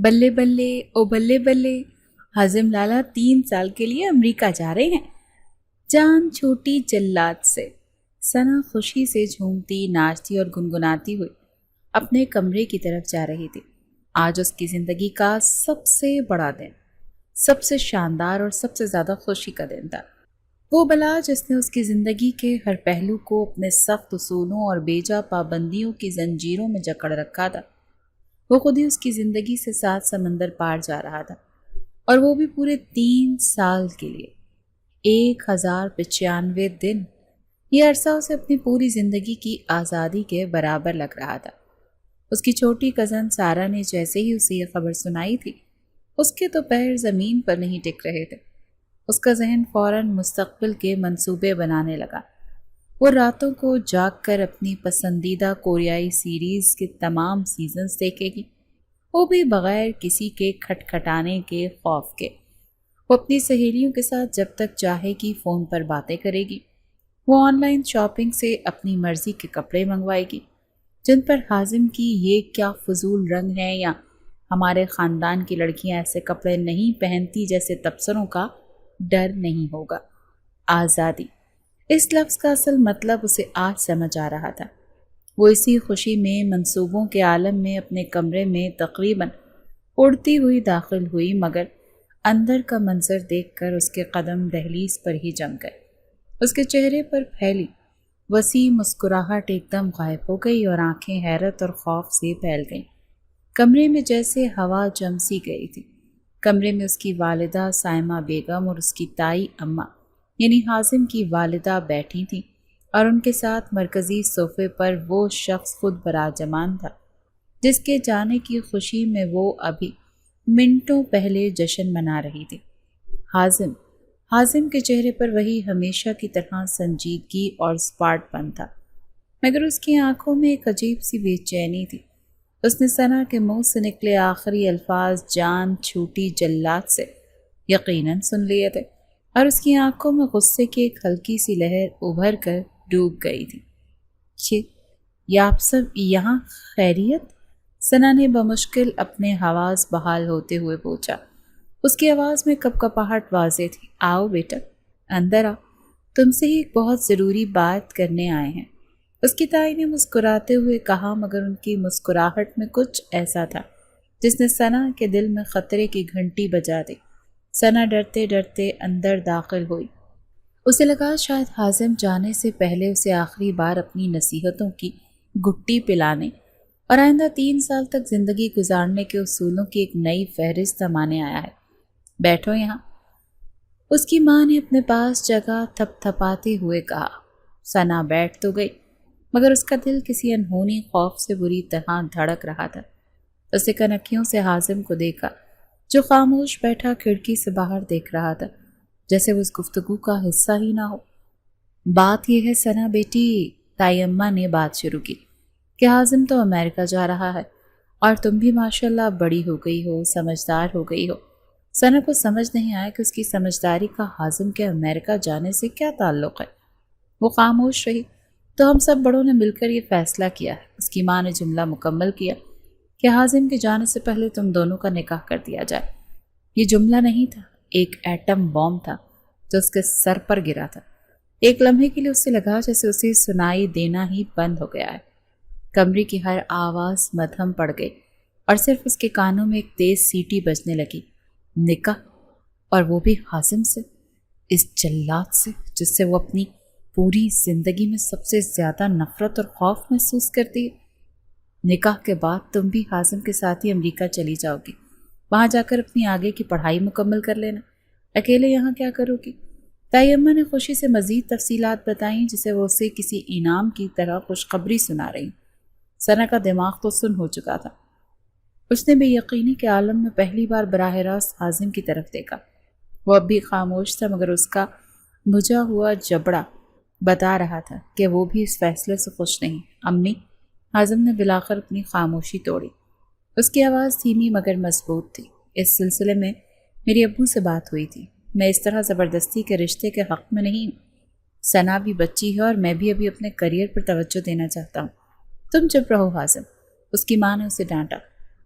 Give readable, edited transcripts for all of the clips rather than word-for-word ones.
بلے بلے او بلے بلے، حازم لالا 3 سال کے لیے امریکہ جا رہے ہیں۔ جان چھوٹی جلات سے ثنا خوشی سے جھومتی، ناچتی اور گنگناتی ہوئی اپنے کمرے کی طرف جا رہی تھی۔ آج اس کی زندگی کا سب سے بڑا دن، سب سے شاندار اور سب سے زیادہ خوشی کا دن تھا۔ وہ بلا جس نے اس کی زندگی کے ہر پہلو کو اپنے سخت اصولوں اور بیجا پابندیوں کی زنجیروں میں جکڑ رکھا تھا، وہ خود ہی اس کی زندگی سے 7 سمندر پار جا رہا تھا، اور وہ بھی پورے 3 سال کے لیے۔ 1095 دن، یہ عرصہ اسے اپنی پوری زندگی کی آزادی کے برابر لگ رہا تھا۔ اس کی چھوٹی کزن سارا نے جیسے ہی اسے یہ خبر سنائی تھی، اس کے تو پیر زمین پر نہیں ٹک رہے تھے۔ اس کا ذہن فوراً مستقبل کے منصوبے بنانے لگا۔ وہ راتوں کو جاگ کر اپنی پسندیدہ کوریائی سیریز کے تمام سیزنز دیکھے گی، وہ بھی بغیر کسی کے کھٹکھٹانے کے خوف کے۔ وہ اپنی سہیلیوں کے ساتھ جب تک چاہے گی فون پر باتیں کرے گی۔ وہ آن لائن شاپنگ سے اپنی مرضی کے کپڑے منگوائے گی، جن پر حازم کی یہ کیا فضول رنگ ہے یا ہمارے خاندان کی لڑکیاں ایسے کپڑے نہیں پہنتی جیسے تبصروں کا ڈر نہیں ہوگا۔ آزادی، اس لفظ کا اصل مطلب اسے آج سمجھ آ رہا تھا۔ وہ اسی خوشی میں منصوبوں کے عالم میں اپنے کمرے میں تقریباً اڑتی ہوئی داخل ہوئی، مگر اندر کا منظر دیکھ کر اس کے قدم دہلیز پر ہی جم گئے۔ اس کے چہرے پر پھیلی وسیع مسکراہٹ ایک دم غائب ہو گئی اور آنکھیں حیرت اور خوف سے پھیل گئیں۔ کمرے میں جیسے ہوا جم سی گئی تھی۔ کمرے میں اس کی والدہ سائمہ بیگم اور اس کی تائی اماں یعنی حازم کی والدہ بیٹھی تھیں، اور ان کے ساتھ مرکزی صوفے پر وہ شخص خود براجمان تھا جس کے جانے کی خوشی میں وہ ابھی منٹوں پہلے جشن منا رہی تھی۔ حازم کے چہرے پر وہی ہمیشہ کی طرح سنجیدگی اور اسپاٹ پن تھا، مگر اس کی آنکھوں میں ایک عجیب سی بے چینی تھی۔ اس نے ثنا کے منہ سے نکلے آخری الفاظ جان چھوٹی جلات سے یقیناً سن لیے تھے، اور اس کی آنکھوں میں غصے کی ایک ہلکی سی لہر ابھر کر ڈوب گئی تھی۔ یہ آپ سب یہاں خیریت؟ ثنا نے بمشکل اپنے حواس بحال ہوتے ہوئے پوچھا۔ اس کی آواز میں کپکپاہٹ واضح تھی۔ آؤ بیٹا، اندر آؤ، تم سے ہی ایک بہت ضروری بات کرنے آئے ہیں، اس کی تائی نے مسکراتے ہوئے کہا، مگر ان کی مسکراہٹ میں کچھ ایسا تھا جس نے ثنا کے دل میں خطرے کی گھنٹی بجا دی۔ ثنا ڈرتے ڈرتے اندر داخل ہوئی۔ اسے لگا شاید حازم جانے سے پہلے اسے آخری بار اپنی نصیحتوں کی گھٹی پلانے اور آئندہ 3 سال تک زندگی گزارنے کے اصولوں کی ایک نئی فہرست سمانے آیا ہے۔ بیٹھو یہاں، اس کی ماں نے اپنے پاس جگہ تھپ تھپاتے ہوئے کہا۔ ثنا بیٹھ تو گئی، مگر اس کا دل کسی انہونی خوف سے بری طرح دھڑک رہا تھا۔ اس نے کنکھیوں سے حازم کو دیکھا، جو خاموش بیٹھا کھڑکی سے باہر دیکھ رہا تھا، جیسے وہ اس گفتگو کا حصہ ہی نہ ہو۔ بات یہ ہے ثنا بیٹی، تائی اماں نے بات شروع کی، کہ حازم تو امریکہ جا رہا ہے، اور تم بھی ماشاءاللہ بڑی ہو گئی ہو، سمجھدار ہو گئی ہو۔ ثنا کو سمجھ نہیں آیا کہ اس کی سمجھداری کا حازم کے امریکہ جانے سے کیا تعلق ہے۔ وہ خاموش رہی۔ تو ہم سب بڑوں نے مل کر یہ فیصلہ کیا ہے، اس کی ماں نے جملہ مکمل کیا، کہ حازم کے جانے سے پہلے تم دونوں کا نکاح کر دیا جائے۔ یہ جملہ نہیں تھا، ایک ایٹم بم تھا جو اس کے سر پر گرا تھا۔ ایک لمحے کے لیے اسے لگا جیسے اسے سنائی دینا ہی بند ہو گیا ہے۔ کمرے کی ہر آواز مدھم پڑ گئی، اور صرف اس کے کانوں میں ایک تیز سیٹی بجنے لگی۔ نکاح، اور وہ بھی حازم سے، اس جلاد سے جس سے وہ اپنی پوری زندگی میں سب سے زیادہ نفرت اور خوف محسوس کرتی ہے۔ نکاح کے بعد تم بھی حازم کے ساتھ ہی امریکہ چلی جاؤ گی، وہاں جا کر اپنی آگے کی پڑھائی مکمل کر لینا۔ اکیلے یہاں کیا کرو گی؟ تائی اماں نے خوشی سے مزید تفصیلات بتائیں، جسے وہ اسے کسی انعام کی طرح خوشخبری سنا رہی۔ ثنا کا دماغ تو سن ہو چکا تھا۔ اس نے بے یقینی کے عالم میں پہلی بار براہ راست حازم کی طرف دیکھا۔ وہ اب بھی خاموش تھا، مگر اس کا بجھا ہوا جبڑا بتا رہا تھا کہ وہ بھی اس فیصلے سے خوش نہیں۔ امی، حازم نے بلاخر اپنی خاموشی توڑی۔ اس کی آواز دھیمی مگر مضبوط تھی۔ اس سلسلے میں میری ابو سے بات ہوئی تھی۔ میں اس طرح زبردستی کے رشتے کے حق میں نہیں ہوں۔ ثنا بھی بچی ہے اور میں بھی ابھی اپنے کریئر پر توجہ دینا چاہتا ہوں۔ تم چپ رہو حازم، اس کی ماں نے اسے ڈانٹا۔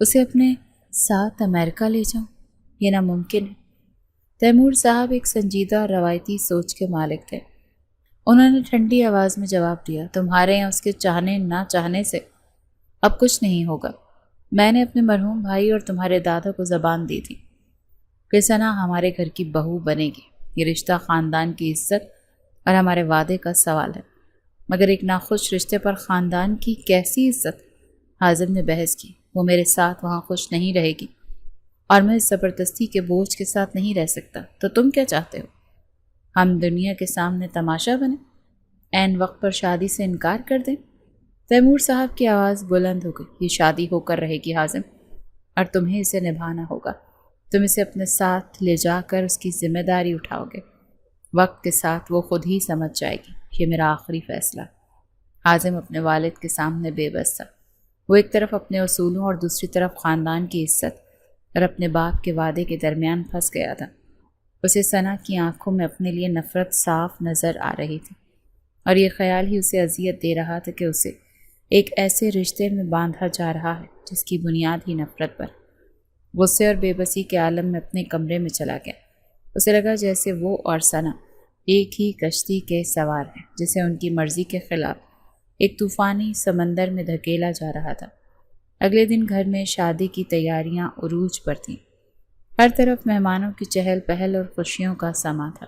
اسے اپنے ساتھ امریکہ لے جاؤں؟ یہ ناممکن ہے۔ تیمور صاحب ایک سنجیدہ اور روایتی سوچ کے مالک تھے۔ انہوں نے ٹھنڈی آواز میں جواب دیا، تمہارے یہاں اس کے چاہنے نہ چاہنے سے اب کچھ نہیں ہوگا۔ میں نے اپنے مرحوم بھائی اور تمہارے دادا کو زبان دی تھی کہ ثنا ہمارے گھر کی بہو بنے گی۔ یہ رشتہ خاندان کی عزت اور ہمارے وعدے کا سوال ہے، مگر ایک ناخوش رشتے پر خاندان کی کیسی عزت؟ حازم نے بحث کی، وہ میرے ساتھ وہاں خوش نہیں رہے گی اور میں اس زبردستی کے بوجھ کے ساتھ نہیں رہ سکتا۔ تو تم کیا چاہتے ہو؟ ہم دنیا کے سامنے تماشا بنیں؟ عین وقت پر شادی سے انکار کر دیں؟ تیمور صاحب کی آواز بلند ہو گئی، یہ شادی ہو کر رہے گی حازم، اور تمہیں اسے نبھانا ہوگا۔ تم اسے اپنے ساتھ لے جا کر اس کی ذمہ داری اٹھاؤ گے۔ وقت کے ساتھ وہ خود ہی سمجھ جائے گی، یہ میرا آخری فیصلہ۔ حازم اپنے والد کے سامنے بے بس تھا۔ وہ ایک طرف اپنے اصولوں اور دوسری طرف خاندان کی عزت اور اپنے باپ کے وعدے کے درمیان پھنس گیا تھا۔ اسے ثنا کی آنکھوں میں اپنے لیے نفرت صاف نظر آ رہی تھی، اور یہ خیال ہی اسے اذیت دے رہا تھا کہ اسے ایک ایسے رشتے میں باندھا جا رہا ہے جس کی بنیاد ہی نفرت پر۔ غصے اور بے بسی کے عالم میں اپنے کمرے میں چلا گیا۔ اسے لگا جیسے وہ اور ثنا ایک ہی کشتی کے سوار ہیں جسے ان کی مرضی کے خلاف ایک طوفانی سمندر میں دھکیلا جا رہا تھا۔ اگلے دن گھر میں شادی کی تیاریاں عروج پر تھیں۔ ہر طرف مہمانوں کی چہل پہل اور خوشیوں کا سما تھا،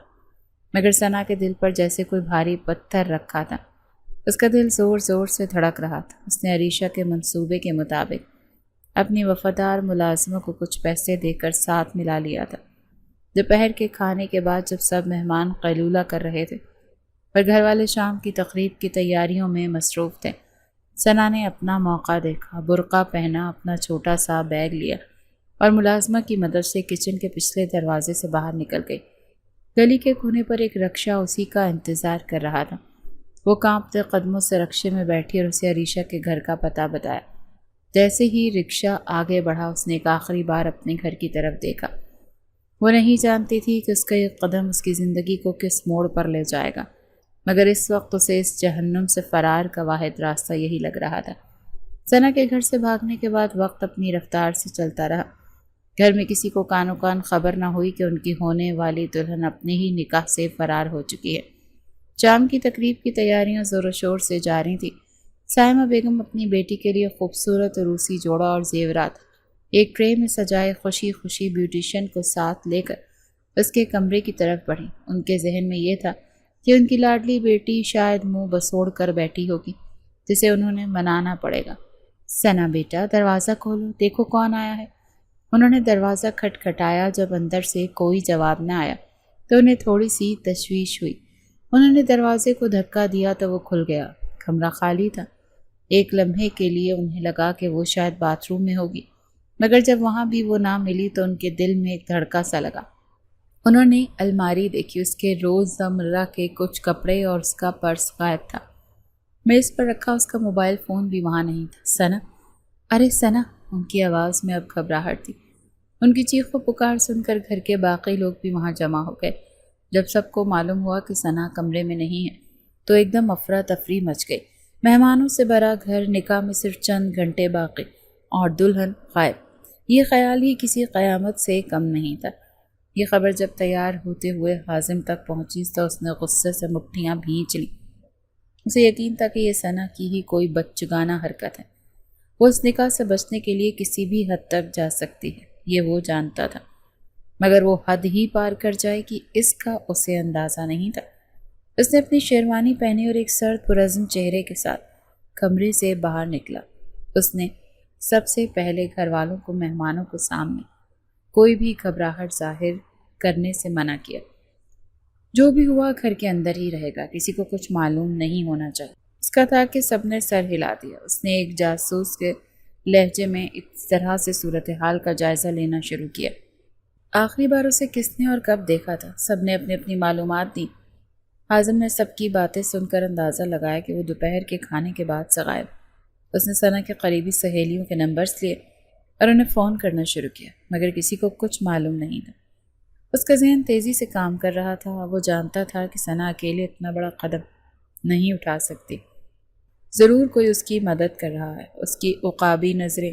مگر ثنا کے دل پر جیسے کوئی بھاری پتھر رکھا تھا۔ اس کا دل زور زور سے دھڑک رہا تھا۔ اس نے عریشہ کے منصوبے کے مطابق اپنی وفادار ملازموں کو کچھ پیسے دے کر ساتھ ملا لیا تھا۔ دوپہر کے کھانے کے بعد جب سب مہمان قیلولہ کر رہے تھے اور گھر والے شام کی تقریب کی تیاریوں میں مصروف تھے، ثنا نے اپنا موقع دیکھا، برقع پہنا، اپنا چھوٹا سا بیگ لیا اور ملازمہ کی مدد سے کچن کے پچھلے دروازے سے باہر نکل گئی۔ گلی کے کونے پر ایک رکشہ اسی کا انتظار کر رہا تھا۔ وہ کانپتے قدموں سے رکشے میں بیٹھی اور اسے عریشہ کے گھر کا پتہ بتایا۔ جیسے ہی رکشہ آگے بڑھا، اس نے ایک آخری بار اپنے گھر کی طرف دیکھا۔ وہ نہیں جانتی تھی کہ اس کا ایک قدم اس کی زندگی کو کس موڑ پر لے جائے گا، مگر اس وقت اسے اس جہنم سے فرار کا واحد راستہ یہی لگ رہا تھا۔ ثنا کے گھر سے بھاگنے کے بعد وقت اپنی رفتار سے چلتا رہا۔ گھر میں کسی کو کانوں کان خبر نہ ہوئی کہ ان کی ہونے والی دلہن اپنے ہی نکاح سے فرار ہو چکی ہے۔ شام کی تقریب کی تیاریاں زور و شور سے جاری تھیں۔ سائمہ بیگم اپنی بیٹی کے لیے خوبصورت روسی جوڑا اور زیورات ایک ٹرے میں سجائے خوشی خوشی بیوٹیشین کو ساتھ لے کر اس کے کمرے کی طرف بڑھی۔ ان کے ذہن میں یہ تھا کہ ان کی لاڈلی بیٹی شاید منہ بسوڑ کر بیٹھی ہوگی، جسے انہوں نے منانا پڑے گا۔ ثنا بیٹا، دروازہ کھولو، دیکھو کون آیا ہے۔ انہوں نے دروازہ کھٹکھٹایا۔ جب اندر سے کوئی جواب نہ آیا تو انہیں تھوڑی سی تشویش ہوئی۔ انہوں نے دروازے کو دھکا دیا تو وہ کھل گیا۔ کمرہ خالی تھا۔ ایک لمحے کے لیے انہیں لگا کہ وہ شاید باتھ روم میں ہوگی، مگر جب وہاں بھی وہ نہ ملی تو ان کے دل میں ایک دھڑکا سا لگا۔ انہوں نے الماری دیکھی، اس کے روزمرہ کے کچھ کپڑے اور اس کا پرس غائب تھا۔ میز پر رکھا اس کا موبائل فون بھی وہاں نہیں تھا۔ ثنا، ارے ثنا! ان کی آواز میں اب گھبراہٹ تھی۔ ان کی چیخ و پکار سن کر گھر کے باقی لوگ بھی وہاں جمع ہو گئے۔ جب سب کو معلوم ہوا کہ ثنا کمرے میں نہیں ہے تو ایک دم افراتفری مچ گئی۔ مہمانوں سے بھرا گھر، نکاح میں صرف چند گھنٹے باقی اور دلہن غائب۔ یہ خیال ہی کسی قیامت سے کم نہیں تھا۔ یہ خبر جب تیار ہوتے ہوئے حازم تک پہنچی تو اس نے غصے سے مٹھیاں بھینچ لیں۔ اسے یقین تھا کہ یہ ثنا کی ہی کوئی بچگانہ حرکت ہے۔ وہ اس نکاح سے بچنے کے لیے کسی بھی حد تک جا سکتی ہے، یہ وہ جانتا تھا، مگر وہ حد ہی پار کر جائے گی اس کا اسے اندازہ نہیں تھا۔ اس نے اپنی شیروانی پہنی اور ایک سرد پرعزم چہرے کے ساتھ کمرے سے باہر نکلا۔ اس نے سب سے پہلے گھر والوں کو مہمانوں کو سامنے کوئی بھی گھبراہٹ ظاہر کرنے سے منع کیا۔ جو بھی ہوا گھر کے اندر ہی رہے گا، کسی کو کچھ معلوم نہیں ہونا چاہیے۔ اس کا تھا کہ سب نے سر ہلا دیا۔ اس نے ایک جاسوس کے لہجے میں اس طرح سے صورتحال کا جائزہ لینا شروع کیا۔ آخری بار اسے کس نے اور کب دیکھا تھا؟ سب نے اپنی اپنی معلومات دی۔ حازم نے سب کی باتیں سن کر اندازہ لگایا کہ وہ دوپہر کے کھانے کے بعد سے غائب۔ اس نے ثنا کے قریبی سہیلیوں کے نمبرز لیے اور انہیں فون کرنا شروع کیا، مگر کسی کو کچھ معلوم نہیں تھا۔ اس کا ذہن تیزی سے کام کر رہا تھا۔ وہ جانتا تھا کہ ثنا اکیلے اتنا بڑا قدم نہیں اٹھا سکتی۔ ضرور کوئی اس کی مدد کر رہا ہے۔ اس کی عقابی نظریں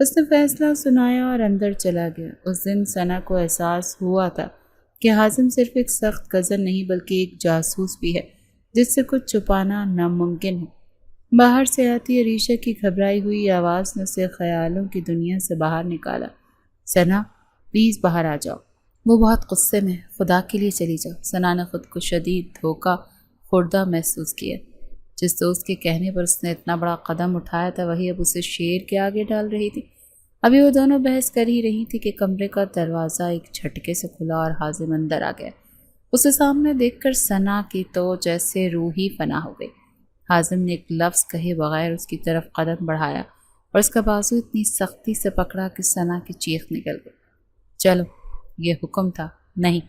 اس نے فیصلہ سنایا اور اندر چلا گیا۔ اس دن ثنا کو احساس ہوا تھا کہ حازم صرف ایک سخت کزن نہیں بلکہ ایک جاسوس بھی ہے جس سے کچھ چھپانا ناممکن ہے۔ باہر سے آتی عریشہ کی گھبرائی ہوئی آواز نے اسے خیالوں کی دنیا سے باہر نکالا۔ ثنا پلیز باہر آ جاؤ۔ وہ بہت غصے میں، خدا کے لیے چلی جاؤ۔ ثنا نے خود کو شدید دھوکہ خوردہ محسوس کیا۔ جس دوست کے کہنے پر اس نے اتنا بڑا قدم اٹھایا تھا وہی اب اسے شیر کے آگے ڈال رہی تھی۔ ابھی وہ دونوں بحث کر ہی رہی تھی کہ کمرے کا دروازہ ایک جھٹکے سے کھلا اور حازم اندر آ گیا۔ اسے سامنے دیکھ کر ثنا کی تو جیسے روح ہی فنا ہو گئی۔ حازم نے ایک لفظ کہے بغیر اس کی طرف قدم بڑھایا اور اس کا بازو اتنی سختی سے پکڑا کہ ثنا کی چیخ نکل گئی۔ چلو، یہ حکم تھا۔ نہیں،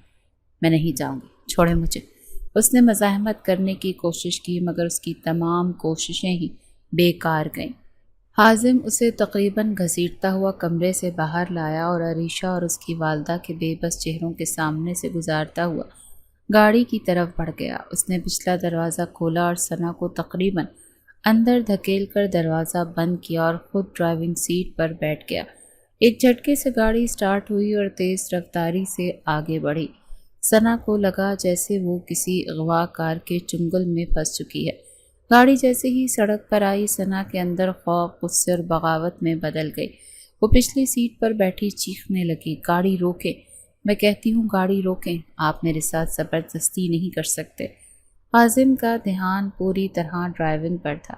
میں نہیں جاؤں گی، چھوڑے مجھے۔ اس نے مزاحمت کرنے کی کوشش کی مگر اس کی تمام کوششیں ہی بیکار گئیں۔ حازم اسے تقریباً گھسیٹتا ہوا کمرے سے باہر لایا اور عریشہ اور اس کی والدہ کے بے بس چہروں کے سامنے سے گزارتا ہوا گاڑی کی طرف بڑھ گیا۔ اس نے پچھلا دروازہ کھولا اور ثنا کو تقریباً اندر دھکیل کر دروازہ بند کیا اور خود ڈرائیونگ سیٹ پر بیٹھ گیا۔ ایک جھٹکے سے گاڑی سٹارٹ ہوئی اور تیز رفتاری سے آگے بڑھی۔ ثنا کو لگا جیسے وہ کسی اغوا کار کے چنگل میں پھنس چکی ہے۔ گاڑی جیسے ہی سڑک پر آئی ثنا کے اندر خوف، غصے اور بغاوت میں بدل گئی۔ وہ پچھلی سیٹ پر بیٹھی چیخنے لگی، گاڑی روکیں، میں کہتی ہوں گاڑی روکیں، آپ میرے ساتھ زبردستی نہیں کر سکتے۔ حازم کا دھیان پوری طرح ڈرائیونگ پر تھا۔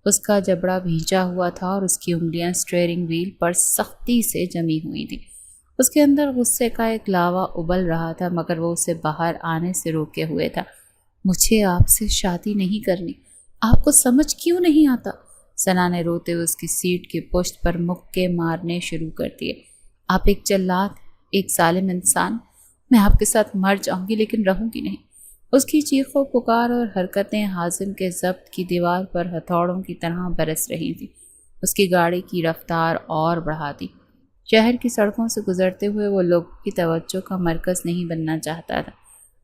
اس کا جبڑا بھیجا ہوا تھا اور اس کی انگلیاں سٹیئرنگ وہیل پر سختی سے جمی ہوئی تھیں۔ اس کے اندر غصے کا ایک لاوا ابل رہا تھا مگر وہ اسے باہر آنے سے روکے ہوئے تھا۔ مجھے آپ سے شادی نہیں کرنی، آپ کو سمجھ کیوں نہیں آتا؟ ثنا نے روتے ہوئے اس کی سیٹ کی پشت پر مکے مارنے شروع کر دیے۔ آپ ایک جلاد، ایک ظالم انسان، میں آپ کے ساتھ مر جاؤں گی لیکن رہوں گی نہیں۔ اس کی چیخ و پکار اور حرکتیں حازم کے ضبط کی دیوار پر ہتھوڑوں کی طرح برس رہی تھیں۔ اس کی گاڑی کی رفتار اور بڑھا دی۔ شہر کی سڑکوں سے گزرتے ہوئے وہ لوگوں کی توجہ کا مرکز نہیں بننا چاہتا تھا۔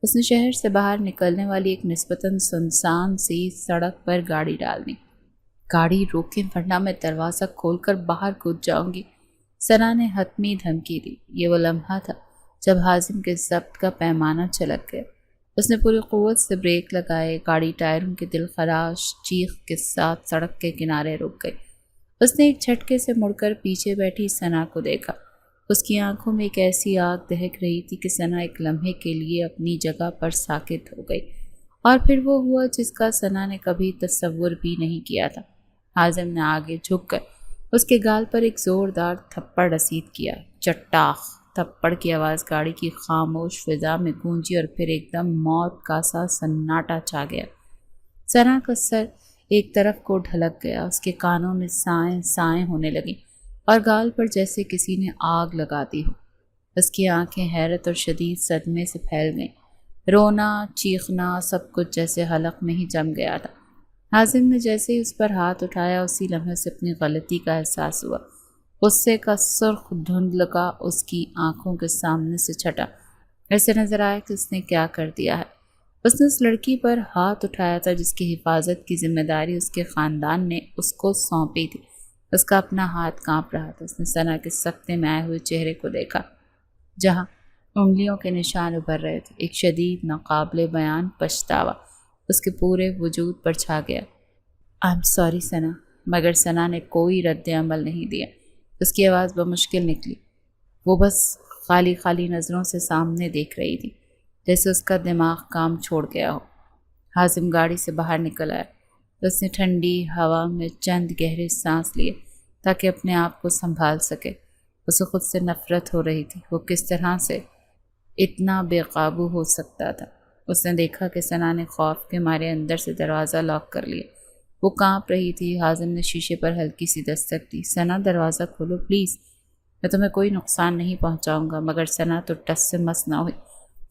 اس نے شہر سے باہر نکلنے والی ایک نسبتاً سنسان سی سڑک پر گاڑی ڈال دی۔ گاڑی روکیں ورنہ میں دروازہ کھول کر باہر کود جاؤں گی، ثنا نے حتمی دھمکی دی۔ یہ وہ لمحہ تھا جب حازم کے ضبط کا پیمانہ چھلک گیا۔ اس نے پوری قوت سے بریک لگائے، گاڑی ٹائروں کی دلخراش چیخ کے ساتھ سڑک کے کنارے رک گئی۔ اس نے ایک جھٹکے سے مڑ کر پیچھے بیٹھی ثنا کو دیکھا۔ اس کی آنکھوں میں ایک ایسی آگ دہک رہی تھی کہ ثنا ایک لمحے کے لیے اپنی جگہ پر ساکت ہو گئی، اور پھر وہ ہوا جس کا ثنا نے کبھی تصور بھی نہیں کیا تھا۔ حازم نے آگے جھک کر اس کے گال پر ایک زوردار تھپڑ رسید کیا۔ چٹاخ! تھپڑ کی آواز گاڑی کی خاموش فضا میں گونجی اور پھر ایک دم موت کا سا سناٹا چھا گیا۔ ثنا کا سر ایک طرف کو ڈھلک گیا، اس کے کانوں میں سائیں سائیں ہونے لگیں اور گال پر جیسے کسی نے آگ لگا دی ہو۔ اس کی آنکھیں حیرت اور شدید صدمے سے پھیل گئیں۔ رونا، چیخنا، سب کچھ جیسے حلق میں ہی جم گیا تھا۔ حازم نے جیسے ہی اس پر ہاتھ اٹھایا اسی لمحے سے اپنی غلطی کا احساس ہوا۔ غصے کا سرخ دھندلکا اس کی آنکھوں کے سامنے سے چھٹا۔ ایسے نظر آیا کہ اس نے کیا کر دیا ہے۔ اس نے اس لڑکی پر ہاتھ اٹھایا تھا جس کی حفاظت کی ذمہ داری اس کے خاندان نے اس کو سونپی تھی۔ اس کا اپنا ہاتھ کانپ رہا تھا۔ اس نے ثنا کے سکتے میں آئے ہوئے چہرے کو دیکھا جہاں انگلیوں کے نشان ابھر رہے تھے۔ ایک شدید ناقابل بیان پچھتاوا اس کے پورے وجود پر چھا گیا۔ I'm sorry ثنا، مگر ثنا نے کوئی رد عمل نہیں دیا۔ اس کی آواز بمشکل نکلی۔ وہ بس خالی خالی نظروں سے سامنے دیکھ رہی تھی جیسے اس کا دماغ کام چھوڑ گیا ہو۔ حازم گاڑی سے باہر نکل آیا۔ اس نے ٹھنڈی ہوا میں چند گہرے سانس لیے تاکہ اپنے آپ کو سنبھال سکے۔ اسے خود سے نفرت ہو رہی تھی۔ وہ کس طرح سے اتنا بے قابو ہو سکتا تھا؟ اس نے دیکھا کہ ثنا نے خوف کے مارے اندر سے دروازہ لاک کر لیا۔ وہ کانپ رہی تھی۔ حازم نے شیشے پر ہلکی سی دستک دی۔ ثنا دروازہ کھولو پلیز، میں تمہیں کوئی نقصان نہیں پہنچاؤں گا۔ مگر ثنا تو ٹس سے مس نہ ہوئی۔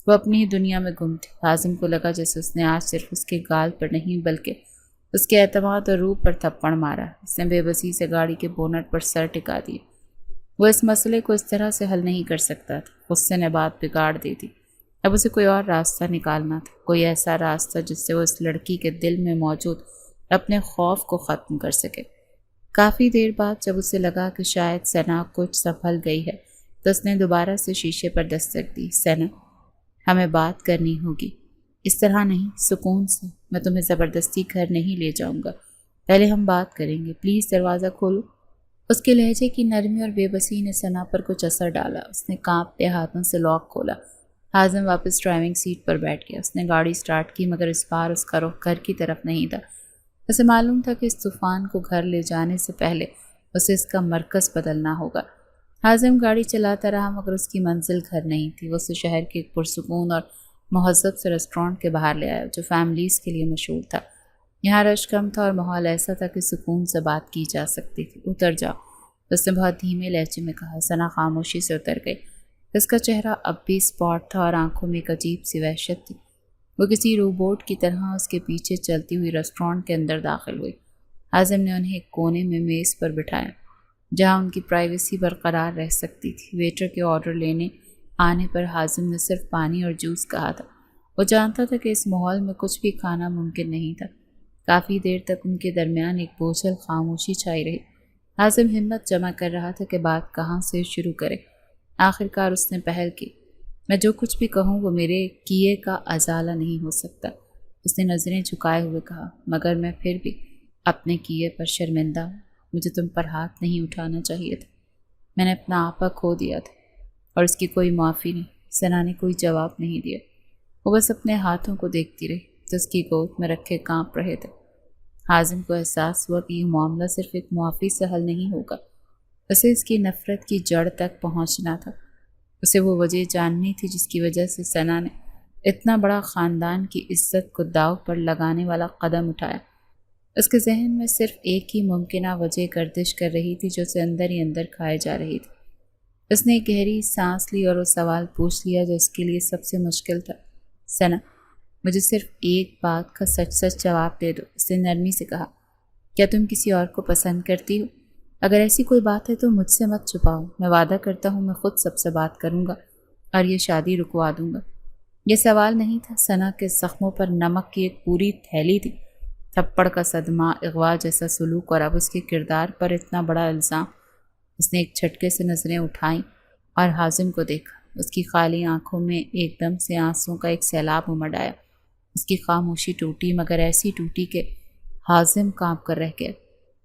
وہ اپنی ہی دنیا میں گم تھی۔ حازم کو لگا جیسے اس نے آج صرف اس کے گال پر نہیں بلکہ اس کے اعتماد اور روح پر تھپڑ مارا۔ اس نے بے بسی سے گاڑی کے بونٹ پر سر ٹکا دیا۔ وہ اس مسئلے کو اس طرح سے حل نہیں کر سکتا تھا۔ غصے نے بات بگاڑ دی تھی۔ اب اسے کوئی اور راستہ نکالنا تھا، کوئی ایسا راستہ جس سے وہ اس لڑکی کے دل میں موجود اپنے خوف کو ختم کر سکے۔ کافی دیر بعد جب اسے لگا کہ شاید ثنا کچھ سنبھل گئی ہے تو اس نے دوبارہ سے شیشے پر دستک دی۔ ثنا، ہمیں بات کرنی ہوگی، اس طرح نہیں، سکون سے، میں تمہیں زبردستی گھر نہیں لے جاؤں گا، پہلے ہم بات کریں گے، پلیز دروازہ کھولو۔ اس کے لہجے کی نرمی اور بے بسی نے ثنا پر کچھ اثر ڈالا۔ اس نے کانپتے ہاتھوں سے لاک کھولا۔ حازم واپس ڈرائیونگ سیٹ پر بیٹھ گیا۔ اس نے گاڑی سٹارٹ کی مگر اس بار اس کا رخ گھر کی طرف نہیں تھا۔ اسے معلوم تھا کہ اس طوفان کو گھر لے جانے سے پہلے اسے اس کا مرکز بدلنا ہوگا۔ حازم گاڑی چلاتا رہا مگر اس کی منزل گھر نہیں تھی۔ وہ اسے شہر کے ایک پرسکون اور مہذب سے ریسٹورانٹ کے باہر لے آیا جو فیملیز کے لیے مشہور تھا۔ یہاں رش کم تھا اور ماحول ایسا تھا کہ سکون سے بات کی جا سکتی تھی۔ اتر جاؤ، اس نے بہت دھیمے لہجے میں کہا۔ ثنا خاموشی سے اتر گئی۔ اس کا چہرہ اب بھی اسپاٹ تھا اور آنکھوں میں ایک عجیب سی وحشت تھی۔ وہ کسی روبوٹ کی طرح اس کے پیچھے چلتی ہوئی ریسٹورانٹ کے اندر داخل ہوئی۔ حازم نے انہیں ایک کونے میں میز پر بٹھایا جہاں ان کی پرائیویسی برقرار رہ سکتی تھی۔ ویٹر کے آرڈر لینے آنے پر حازم نے صرف پانی اور جوس کہا تھا۔ وہ جانتا تھا کہ اس ماحول میں کچھ بھی کھانا ممکن نہیں تھا۔ کافی دیر تک ان کے درمیان ایک بوجھل خاموشی چھائی رہی۔ حازم ہمت جمع کر رہا تھا کہ بات کہاں سے شروع کرے۔ آخر کار اس نے پہل کی۔ میں جو کچھ بھی کہوں وہ میرے کیے کا ازالہ نہیں ہو سکتا، اس نے نظریں جھکائے ہوئے کہا، مگر میں پھر بھی اپنے کیے پر شرمندہ ہوں۔ مجھے تم پر ہاتھ نہیں اٹھانا چاہیے تھا، میں نے اپنا آپا کھو دیا تھا اور اس کی کوئی معافی نہیں۔ ثنا نے کوئی جواب نہیں دیا، وہ بس اپنے ہاتھوں کو دیکھتی رہی تو اس کی گود میں رکھے کانپ رہے تھے۔ حازم کو احساس ہوا کہ یہ معاملہ صرف ایک معافی سے حل نہیں ہوگا، اسے اس کی نفرت کی جڑ تک پہنچنا تھا۔ اسے وہ وجہ جاننی تھی جس کی وجہ سے ثنا نے اتنا بڑا خاندان کی عزت کو داؤ پر لگانے والا قدم اٹھایا۔ اس کے ذہن میں صرف ایک ہی ممکنہ وجہ گردش کر رہی تھی جو اسے اندر ہی اندر کھائے جا رہی تھی۔ اس نے ایک گہری سانس لی اور وہ سوال پوچھ لیا جو اس کے لیے سب سے مشکل تھا۔ ثنا، مجھے صرف ایک بات کا سچ سچ جواب دے دو، اس نے نرمی سے کہا۔ کیا تم کسی اور کو پسند کرتی ہو؟ اگر ایسی کوئی بات ہے تو مجھ سے مت چھپاؤ، میں وعدہ کرتا ہوں میں خود سب سے بات کروں گا اور یہ شادی رکوا دوں گا۔ یہ سوال نہیں تھا، ثنا کے زخموں پر نمک کی ایک پوری تھیلی تھی۔ تھپڑ کا صدمہ، اغوا جیسا سلوک اور اب اس کے کردار پر اتنا بڑا الزام۔ اس نے ایک جھٹکے سے نظریں اٹھائیں اور حازم کو دیکھا۔ اس کی خالی آنکھوں میں ایک دم سے آنسوں کا ایک سیلاب امڑ آیا۔ اس کی خاموشی ٹوٹی مگر ایسی ٹوٹی کہ حازم کانپ کر رہ گیا۔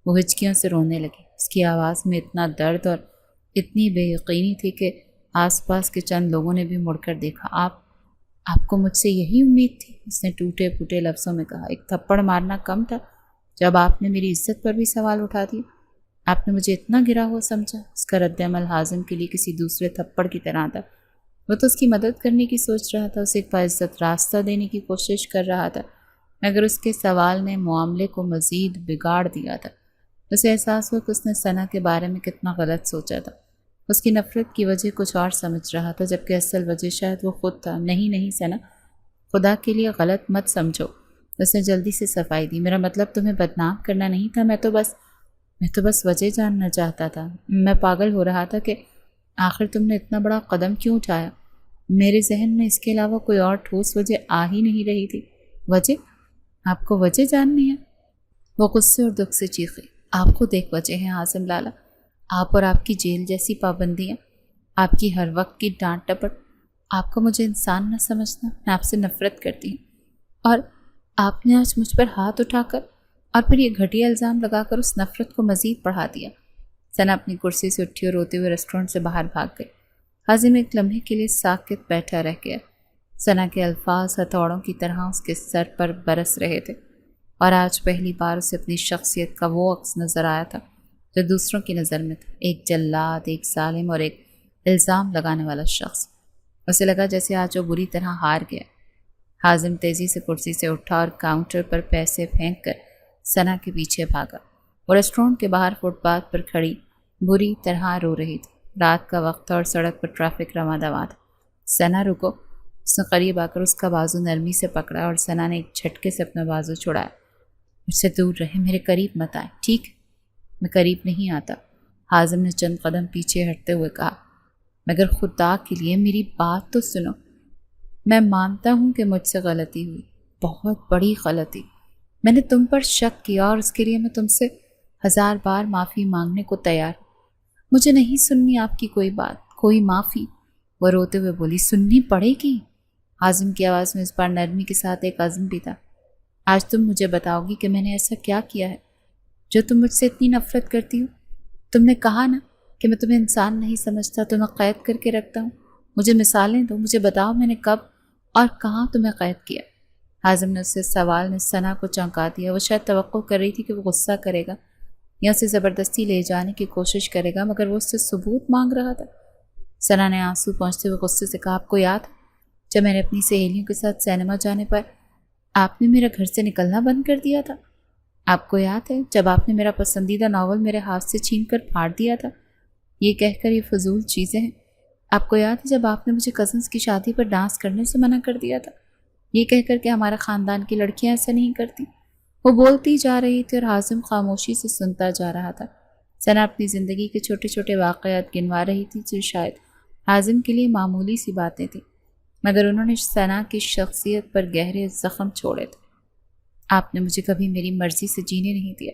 وہ ہچکیوں سے رونے لگی۔ اس کی آواز میں اتنا درد اور اتنی بے یقینی تھی کہ آس پاس کے چند لوگوں نے بھی مڑ کر دیکھا۔ آپ کو مجھ سے یہی امید تھی؟ اس نے ٹوٹے پھوٹے لفظوں میں کہا۔ ایک تھپڑ مارنا کم تھا جب آپ نے میری عزت پر بھی سوال اٹھا دیا؟ آپ نے مجھے اتنا گرا ہوا سمجھا؟ اس کا رد عمل حازم کے لیے کسی دوسرے تھپڑ کی طرح تھا۔ وہ تو اس کی مدد کرنے کی سوچ رہا تھا، اسے ایک باعزت راستہ دینے کی کوشش کر رہا تھا، مگر اس کے سوال نے معاملے کو مزید بگاڑ دیا تھا۔ اسے احساس ہوا کہ اس نے ثنا کے بارے میں کتنا غلط سوچا تھا۔ اس کی نفرت کی وجہ کچھ اور سمجھ رہا تھا جبکہ اصل وجہ شاید وہ خود تھا۔ نہیں ثنا، خدا کے لیے غلط مت سمجھو، اس نے جلدی سے صفائی دی۔ میرا مطلب تمہیں بدنام کرنا نہیں تھا، میں تو بس وجہ جاننا چاہتا تھا۔ میں پاگل ہو رہا تھا کہ آخر تم نے اتنا بڑا قدم کیوں اٹھایا۔ میرے ذہن میں اس کے علاوہ کوئی اور ٹھوس وجہ آ ہی نہیں رہی تھی۔ وجہ؟ آپ کو وجہ جاننی ہے؟ وہ غصے اور دکھ سے چیخے۔ آپ خود ایک وجہ ہے حازم لالا، آپ اور آپ کی جیل جیسی پابندیاں، آپ کی ہر وقت کی ڈانٹ ٹپٹ، آپ کو مجھے انسان نہ سمجھنا، میں آپ سے نفرت کرتی ہوں، اور آپ نے آج مجھ پر ہاتھ اٹھا کر اور پھر یہ گھٹیا الزام لگا کر اس نفرت کو مزید بڑھا دیا۔ ثنا اپنی کرسی سے اٹھی اور روتے ہوئے ریسٹورنٹ سے باہر بھاگ گئی۔ حازم ایک لمحے کے لیے ساکت بیٹھا رہ گیا۔ ثنا کے الفاظ ہتھوڑوں کی طرح اس کے سر پر برس رہے تھے اور آج پہلی بار اسے اپنی شخصیت کا وہ عکس نظر آیا تھا جو دوسروں کی نظر میں تھا، ایک جلاد، ایک ظالم اور ایک الزام لگانے والا شخص۔ اسے لگا جیسے آج وہ بری طرح ہار گیا۔ حازم تیزی سے کرسی سے اٹھا اور کاؤنٹر پر پیسے پھینک کر ثنا کے پیچھے بھاگا۔ وہ ریسٹورنٹ کے باہر فٹ پاتھ پر کھڑی بری طرح رو رہی تھی۔ رات کا وقت تھا اور سڑک پر ٹریفک رواں دواں تھا۔ ثنا رکو، اس نے قریب آ کر اس کا بازو نرمی سے پکڑا اور ثنا نے ایک جھٹکے سے اپنا بازو چھڑایا۔ مجھ سے دور رہے، میرے قریب مت آئے، ٹھیک؟ میں قریب نہیں آتا، حازم نے چند قدم پیچھے ہٹتے ہوئے کہا۔ مگر خدا کے لیے میری بات تو سنو، میں مانتا ہوں کہ مجھ سے غلطی ہوئی، بہت بڑی غلطی، میں نے تم پر شک کیا اور اس کے لیے میں تم سے 1000 بار معافی مانگنے کو تیار ہوں۔ مجھے نہیں سننی آپ کی کوئی بات، کوئی معافی۔ وہ روتے ہوئے بولی، سننی پڑے گی۔ حازم کی آواز میں اس بار نرمی کے ساتھ ایک عزم بھی تھا۔ آج تم مجھے بتاؤ گی کہ میں نے ایسا کیا کیا ہے جو تم مجھ سے اتنی نفرت کرتی ہو؟ تم نے کہا نا کہ میں تمہیں انسان نہیں سمجھتا، تمہیں قید کر کے رکھتا ہوں۔ مجھے مثالیں دو، مجھے بتاؤ میں نے کب اور کہاں تمہیں قید کیا؟ حازم نے اس سے سوال نے ثنا کو چونکا دیا۔ وہ شاید توقع کر رہی تھی کہ وہ غصہ کرے گا یا اسے زبردستی لے جانے کی کوشش کرے گا، مگر وہ اس سے ثبوت مانگ رہا تھا۔ ثنا نے آنسو پہنچتے ہوئے غصے سے کہا، آپ کو یاد ہے جب میں نے اپنی سہیلیوں کے ساتھ سینما جانے پر آپ نے میرا گھر سے نکلنا بند کر دیا تھا؟ آپ کو یاد ہے جب آپ نے میرا پسندیدہ ناول میرے ہاتھ سے چھین کر پھاڑ دیا تھا؟ یہ کہہ کر یہ فضول چیزیں ہیں۔ آپ کو یاد ہے جب آپ نے مجھے کزنس کی شادی پر ڈانس کرنے سے منع کر دیا تھا، یہ کہہ کر کہ ہمارا خاندان کی لڑکیاں ایسا نہیں کرتی؟ وہ بولتی جا رہی تھی اور حازم خاموشی سے سنتا جا رہا تھا۔ ثنا اپنی زندگی کے چھوٹے چھوٹے واقعات گنوا رہی تھی جو شاید حازم کے لیے معمولی سی باتیں تھیں، مگر انہوں نے ثنا کی شخصیت پر گہرے زخم چھوڑے تھے۔ آپ نے مجھے کبھی میری مرضی سے جینے نہیں دیا۔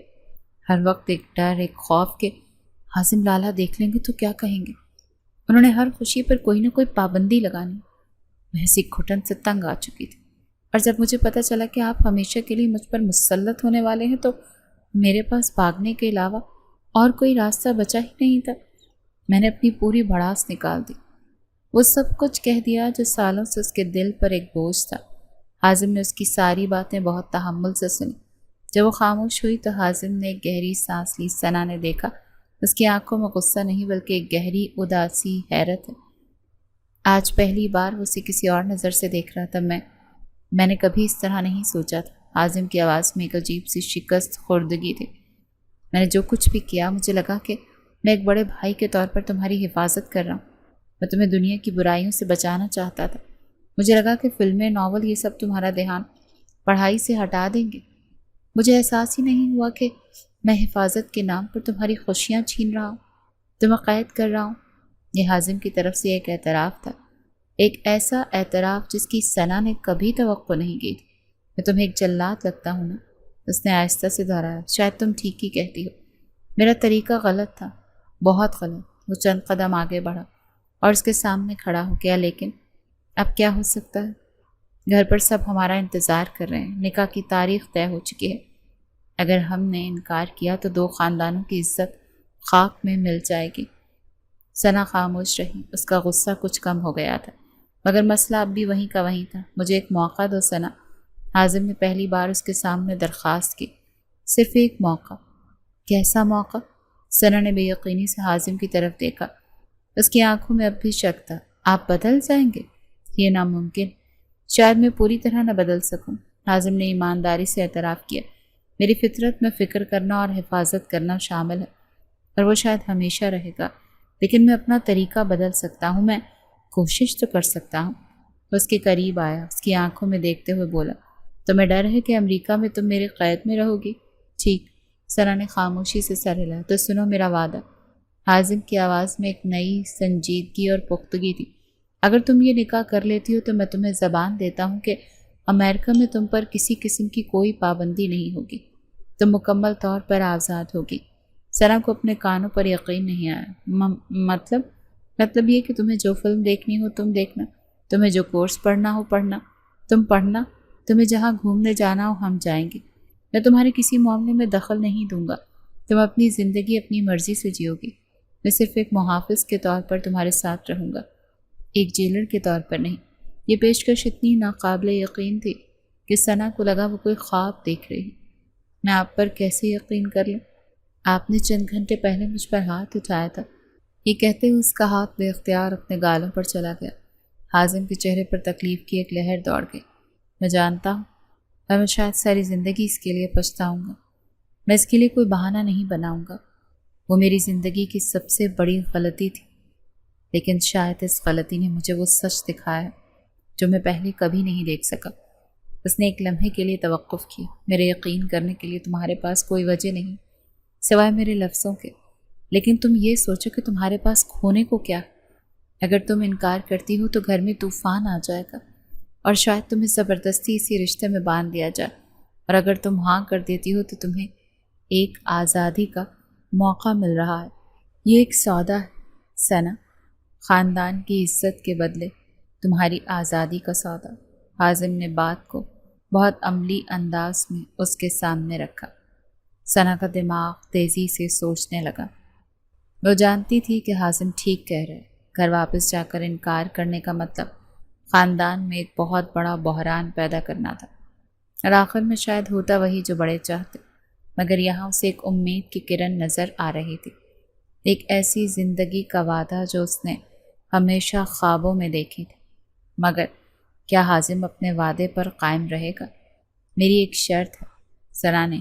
ہر وقت ایک ڈر، ایک خوف کہ حازم لالا دیکھ لیں گے تو کیا کہیں گے۔ انہوں نے ہر خوشی پر کوئی نہ کوئی پابندی لگانی۔ میں ایسی گھٹن سے تنگ آ چکی تھی، اور جب مجھے پتہ چلا کہ آپ ہمیشہ کے لیے مجھ پر مسلط ہونے والے ہیں تو میرے پاس بھاگنے کے علاوہ اور کوئی راستہ بچا ہی نہیں تھا۔ میں نے اپنی پوری بھڑاس نکال دی، وہ سب کچھ کہہ دیا جو سالوں سے اس کے دل پر ایک بوجھ تھا۔ حازم نے اس کی ساری باتیں بہت تحمل سے سنی۔ جب وہ خاموش ہوئی تو حازم نے ایک گہری سانس لی۔ ثنا نے دیکھا اس کی آنکھوں میں غصہ نہیں بلکہ ایک گہری اداسی، حیرت ہے۔ آج پہلی بار وہ اسے کسی اور نظر سے دیکھ رہا تھا۔ میں نے کبھی اس طرح نہیں سوچا تھا۔ حازم کی آواز میں ایک عجیب سی شکست خوردگی تھی۔ میں نے جو کچھ بھی کیا، مجھے لگا کہ میں ایک بڑے بھائی کے طور پر تمہاری حفاظت کر رہا ہوں۔ میں تمہیں دنیا کی برائیوں سے بچانا چاہتا تھا۔ مجھے لگا کہ فلمیں، ناول، یہ سب تمہارا دھیان پڑھائی سے ہٹا دیں گے۔ مجھے احساس ہی نہیں ہوا کہ میں حفاظت کے نام پر تمہاری خوشیاں چھین رہا ہوں، تمہیں قید کر رہا ہوں۔ یہ حازم کی طرف سے ایک اعتراف تھا، ایک ایسا اعتراف جس کی ثنا نے کبھی توقع نہیں کی تھی۔ میں تمہیں ایک جلاد لگتا ہوں نا؟ اس نے آہستہ سے دہرایا۔ شاید تم ٹھیک ہی کہتی ہو، میرا طریقہ غلط تھا، بہت غلط۔ وہ چند قدم آگے بڑھا اور اس کے سامنے کھڑا ہو گیا۔ لیکن اب کیا ہو سکتا ہے؟ گھر پر سب ہمارا انتظار کر رہے ہیں، نکاح کی تاریخ طے ہو چکی ہے۔ اگر ہم نے انکار کیا تو 2 خاندانوں کی عزت خاک میں مل جائے گی۔ ثنا خاموش رہی، اس کا غصہ کچھ کم ہو گیا تھا، مگر مسئلہ اب بھی وہیں کا وہیں تھا۔ مجھے ایک موقع دو ثنا، حازم نے پہلی بار اس کے سامنے درخواست کی۔ صرف ایک موقع؟ کیسا موقع؟ ثنا نے بے یقینی سے حازم کی طرف دیکھا، اس کی آنکھوں میں اب بھی شک تھا۔ آپ بدل جائیں گے؟ یہ ناممکن، شاید میں پوری طرح نہ بدل سکوں۔ حازم نے ایمانداری سے اعتراف کیا، میری فطرت میں فکر کرنا اور حفاظت کرنا شامل ہے، اور وہ شاید ہمیشہ رہے گا، لیکن میں اپنا طریقہ بدل سکتا ہوں، میں کوشش تو کر سکتا ہوں۔ وہ اس کے قریب آیا، اس کی آنکھوں میں دیکھتے ہوئے بولا، تمہیں ڈر ہے کہ امریکہ میں تم میرے قید میں رہو گی؟ ٹھیک۔ ثنا نے خاموشی سے سر ہلایا، تو سنو میرا وعدہ۔ حازم کی آواز میں ایک نئی سنجیدگی اور پختگی تھی۔ اگر تم یہ نکاح کر لیتی ہو تو میں تمہیں زبان دیتا ہوں کہ امریکہ میں تم پر کسی قسم کی کوئی پابندی نہیں ہوگی، تم مکمل طور پر آزاد ہوگی۔ ثنا کو اپنے کانوں پر یقین نہیں آیا۔ مطلب یہ کہ تمہیں جو فلم دیکھنی ہو تم دیکھنا، تمہیں جو کورس پڑھنا ہو پڑھنا، تم پڑھنا، تمہیں جہاں گھومنے جانا ہو ہم جائیں گے، میں تمہارے کسی معاملے میں دخل نہیں دوں گا، تم اپنی زندگی اپنی مرضی سے جیو گی، میں صرف ایک محافظ کے طور پر تمہارے ساتھ رہوں گا، ایک جیلر کے طور پر نہیں۔ یہ پیشکش اتنی ناقابل یقین تھی کہ ثنا کو لگا وہ کوئی خواب دیکھ رہی۔ میں آپ پر کیسے یقین کر لوں؟ آپ نے چند گھنٹے پہلے مجھ پر ہاتھ اٹھایا تھا۔ یہ کہتے ہوئے اس کا ہاتھ بے اختیار اپنے گالوں پر چلا گیا۔ حازم کے چہرے پر تکلیف کی ایک لہر دوڑ گئی۔ میں جانتا ہوں، اور میں شاید ساری زندگی اس کے لیے پچھتاؤں گا۔ میں اس کے لیے کوئی بہانہ نہیں بناؤں گا۔ وہ میری زندگی کی سب سے بڑی غلطی تھی، لیکن شاید اس غلطی نے مجھے وہ سچ دکھایا جو میں پہلے کبھی نہیں دیکھ سکا۔ اس نے ایک لمحے کے لیے توقف کیا۔ میرے یقین کرنے کے لیے تمہارے پاس کوئی وجہ نہیں سوائے میرے لفظوں کے، لیکن تم یہ سوچو کہ تمہارے پاس کھونے کو کیا؟ اگر تم انکار کرتی ہو تو گھر میں طوفان آ جائے گا، اور شاید تمہیں زبردستی اسی رشتے میں باندھ دیا جائے، اور اگر تم ہاں کر دیتی ہو تو تمہیں ایک آزادی کا موقع مل رہا ہے۔ یہ ایک سودا ہے سنا، خاندان کی عزت کے بدلے تمہاری آزادی کا سودا۔ حازم نے بات کو بہت عملی انداز میں اس کے سامنے رکھا۔ ثنا کا دماغ تیزی سے سوچنے لگا۔ وہ جانتی تھی کہ حازم ٹھیک کہہ رہے۔ گھر واپس جا کر انکار کرنے کا مطلب خاندان میں ایک بہت بڑا بحران پیدا کرنا تھا، اور آخر میں شاید ہوتا وہی جو بڑے چاہتے، مگر یہاں اسے ایک امید کی کرن نظر آ رہی تھی، ایک ایسی زندگی کا وعدہ جو اس نے ہمیشہ خوابوں میں دیکھی تھی۔ مگر کیا حازم اپنے وعدے پر قائم رہے گا؟ میری ایک شرط ہے، ثنا نے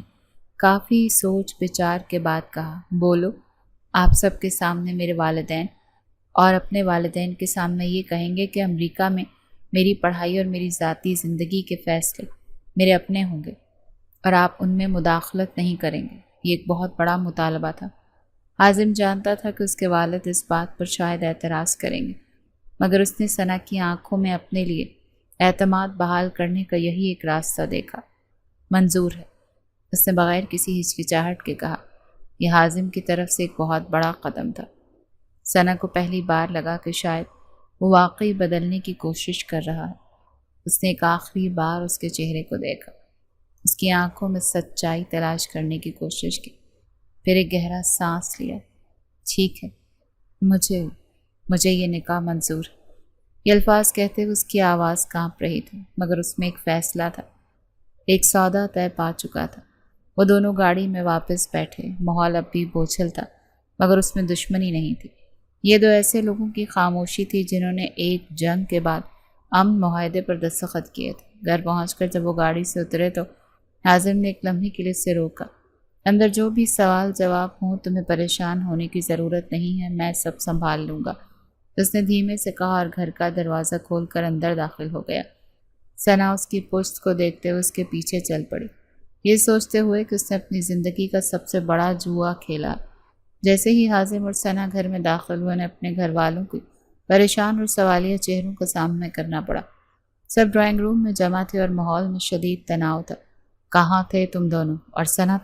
کافی سوچ بچار کے بعد کہا۔ بولو۔ آپ سب کے سامنے میرے والدین اور اپنے والدین کے سامنے یہ کہیں گے کہ امریکہ میں میری پڑھائی اور میری ذاتی زندگی کے فیصلے میرے اپنے ہوں گے اور آپ ان میں مداخلت نہیں کریں گے۔ یہ ایک بہت بڑا مطالبہ تھا۔ حازم جانتا تھا کہ اس کے والد اس بات پر شاید اعتراض کریں گے، مگر اس نے ثنا کی آنکھوں میں اپنے لیے اعتماد بحال کرنے کا یہی ایک راستہ دیکھا۔ منظور ہے، اس نے بغیر کسی ہچکچاہٹ کے کہا۔ یہ حازم کی طرف سے ایک بہت بڑا قدم تھا۔ ثنا کو پہلی بار لگا کہ شاید وہ واقعی بدلنے کی کوشش کر رہا ہے۔ اس نے ایک آخری بار اس کے چہرے کو دیکھا، اس کی آنکھوں میں سچائی تلاش کرنے کی کوشش کی، پھر ایک گہرا سانس لیا۔ ٹھیک ہے، مجھے یہ نکاح منظور ہے۔ یہ الفاظ کہتے ہوئے اس کی آواز کانپ رہی تھی، مگر اس میں ایک فیصلہ تھا، ایک سودا طے پا چکا تھا۔ وہ دونوں گاڑی میں واپس بیٹھے۔ ماحول اب بھی بوجھل تھا، مگر اس میں دشمنی نہیں تھی۔ یہ دو ایسے لوگوں کی خاموشی تھی جنہوں نے ایک جنگ کے بعد امن معاہدے پر دستخط کیے تھے۔ گھر پہنچ کر جب وہ گاڑی سے اترے تو حازم نے ایک لمحے کے لیے اسے روکا۔ اندر جو بھی سوال جواب ہوں، تمہیں پریشان ہونے کی ضرورت نہیں ہے، میں سب سنبھال لوں گا، اس نے دھیمے سے کہا اور گھر کا دروازہ کھول کر اندر داخل ہو گیا۔ ثنا اس کی پشت کو دیکھتے ہوئے اس کے پیچھے چل پڑی، یہ سوچتے ہوئے کہ اس نے اپنی زندگی کا سب سے بڑا جوا کھیلا۔ جیسے ہی حازم اور ثنا گھر میں داخل ہوئے، انہیں اپنے گھر والوں کو پریشان اور سوالیہ چہروں کا سامنا کرنا پڑا۔ سب ڈرائنگ روم میں جمع تھے اور ماحول میں شدید تناؤ تھا۔ کہاں تھے تم دونوں؟ اور ثنا،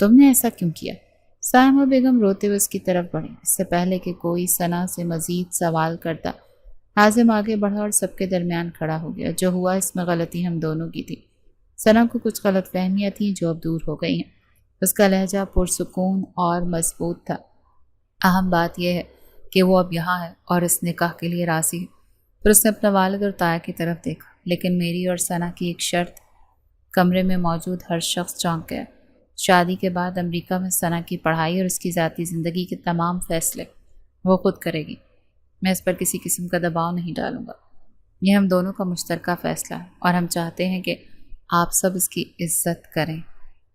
تم نے ایسا کیوں کیا؟ سائمہ بیگم روتے ہوئے اس کی طرف بڑھی۔ اس سے پہلے کہ کوئی ثنا سے مزید سوال کرتا، حازم آگے بڑھا اور سب کے درمیان کھڑا ہو گیا۔ جو ہوا اس میں غلطی ہم دونوں کی تھی۔ ثنا کو کچھ غلط فہمیاں تھیں جو اب دور ہو گئی ہیں۔ اس کا لہجہ پرسکون اور مضبوط تھا۔ اہم بات یہ ہے کہ وہ اب یہاں ہے اور اس نکاح کے لیے راضی ہے۔ پھر اس نے اپنا والد اور تایا کی طرف دیکھا۔ لیکن میری اور ثنا کی ایک شرط۔ کمرے میں موجود ہر شخص چونک گیا۔ شادی کے بعد امریکہ میں ثنا کی پڑھائی اور اس کی ذاتی زندگی کے تمام فیصلے وہ خود کرے گی۔ میں اس پر کسی قسم کا دباؤ نہیں ڈالوں گا۔ یہ ہم دونوں کا مشترکہ فیصلہ ہے اور ہم چاہتے ہیں کہ آپ سب اس کی عزت کریں۔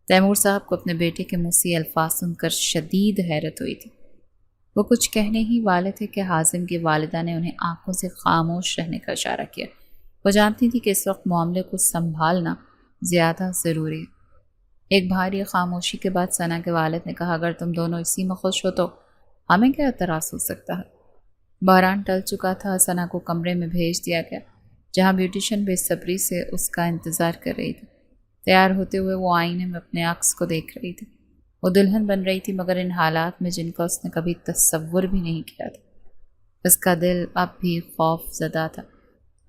تیمور صاحب کو اپنے بیٹے کے منہ سے الفاظ سن کر شدید حیرت ہوئی تھی۔ وہ کچھ کہنے ہی والے تھے کہ حازم کی والدہ نے انہیں آنکھوں سے خاموش رہنے کا اشارہ کیا۔ وہ جانتی تھی کہ اس وقت معاملے کو سنبھالنا زیادہ ضروری ہے۔ ایک بھاری خاموشی کے بعد ثنا کے والد نے کہا، اگر تم دونوں اسی میں خوش ہو تو ہمیں کیا اعتراض ہو سکتا ہے؟ بحران ٹل چکا تھا۔ ثنا کو کمرے میں بھیج دیا گیا جہاں بیوٹیشن بے صبری سے اس کا انتظار کر رہی تھی۔ تیار ہوتے ہوئے وہ آئینے میں اپنے عکس کو دیکھ رہی تھی۔ وہ دلہن بن رہی تھی، مگر ان حالات میں جن کا اس نے کبھی تصور بھی نہیں کیا تھا۔ اس کا دل اب بھی خوف زدہ تھا،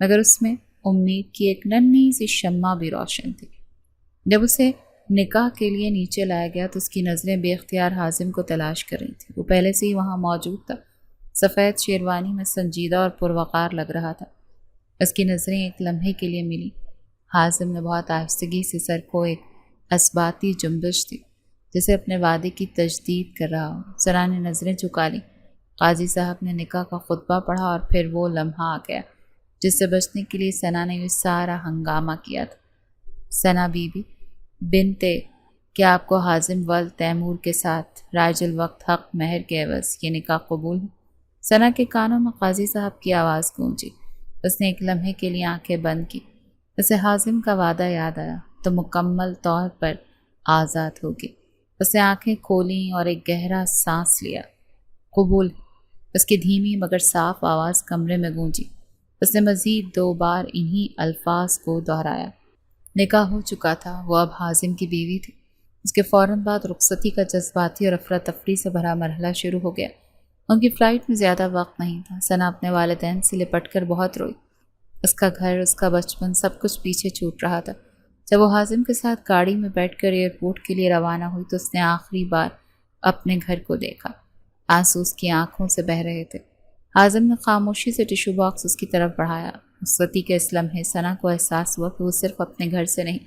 مگر اس میں امید کی ایک ننھی سی شمع بھی روشن تھی۔ جب اسے نکاح کے لیے نیچے لایا گیا تو اس کی نظریں بے اختیار حازم کو تلاش کر رہی تھیں۔ وہ پہلے سے ہی وہاں موجود تھا، سفید شیروانی میں سنجیدہ اور پروقار لگ رہا تھا۔ اس کی نظریں ایک لمحے کے لیے ملی۔ حازم نے بہت آہستگی سے سر کو ایک اثباتی جنبش دی، جسے اپنے وعدے کی تجدید کر رہا ہو۔ ثنا نے نظریں جھکا لیں۔ قاضی صاحب نے نکاح کا خطبہ پڑھا اور پھر وہ لمحہ آ گیا جس سے بچنے کے لیے ثنا نے یہ سارا ہنگامہ کیا تھا۔ ثنا بی بی بنتے، کیا آپ کو حازم ولد تیمور کے ساتھ رائج الوقت حق مہر کے عوض یہ نکاح قبول ہے؟ ثنا کے کانوں میں قاضی صاحب کی آواز گونجی۔ اس نے ایک لمحے کے لیے آنکھیں بند کی۔ اسے حازم کا وعدہ یاد آیا تو مکمل طور پر آزاد ہوگی۔ اس نے آنکھیں کھولیں اور ایک گہرا سانس لیا۔ قبول۔ اس کی دھیمی مگر صاف آواز کمرے میں گونجی۔ اس نے مزید 2 بار انہی الفاظ کو دہرایا۔ نکاح ہو چکا تھا، وہ اب حازم کی بیوی تھی۔ اس کے فوراً بعد رخصتی کا جذباتی اور افراتفری سے بھرا مرحلہ شروع ہو گیا۔ ان کی فلائٹ میں زیادہ وقت نہیں تھا۔ ثنا اپنے والدین سے لپٹ کر بہت روئی۔ اس کا گھر، اس کا بچپن، سب کچھ پیچھے چھوٹ رہا تھا۔ جب وہ حازم کے ساتھ گاڑی میں بیٹھ کر ایئرپورٹ کے لیے روانہ ہوئی تو اس نے آخری بار اپنے گھر کو دیکھا۔ آنسو اس کی آنکھوں سے بہہ رہے تھے۔ حازم نے خاموشی سے ٹیشو باکس اس کی طرف بڑھایا۔ رخصتی کے اس لمحے ثنا کو احساس ہوا کہ وہ صرف اپنے گھر سے نہیں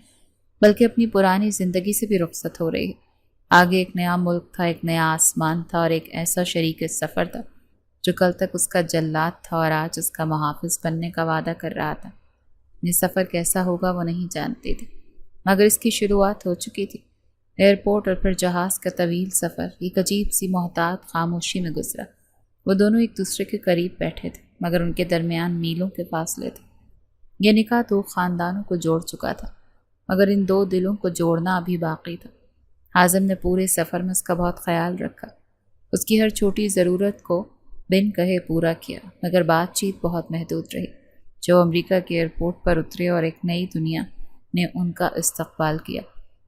بلکہ اپنی پرانی زندگی سے بھی رخصت ہو رہی ہے۔ آگے ایک نیا ملک تھا، ایک نیا آسمان تھا اور ایک ایسا شریک سفر تھا جو کل تک اس کا جلاد تھا اور آج اس کا محافظ بننے کا وعدہ کر رہا تھا۔ یہ سفر کیسا ہوگا وہ نہیں جانتی تھی، مگر اس کی شروعات ہو چکی تھی۔ ایئرپورٹ اور پھر جہاز کا طویل سفر ایک عجیب سی محتاط خاموشی میں گزرا۔ وہ دونوں ایک دوسرے کے قریب بیٹھے تھے مگر ان کے درمیان میلوں کے فاصلے تھے۔ یہ نکاح دو خاندانوں کو جوڑ چکا تھا مگر ان دو دلوں کو جوڑنا ابھی باقی تھا۔ حازم نے پورے سفر میں اس کا بہت خیال رکھا، اس کی ہر چھوٹی ضرورت کو بن کہے پورا کیا، مگر بات چیت بہت محدود رہی۔ جو امریکہ کے ایئرپورٹ پر اترے اور ایک نئی دنیا نے ان کا استقبال کیا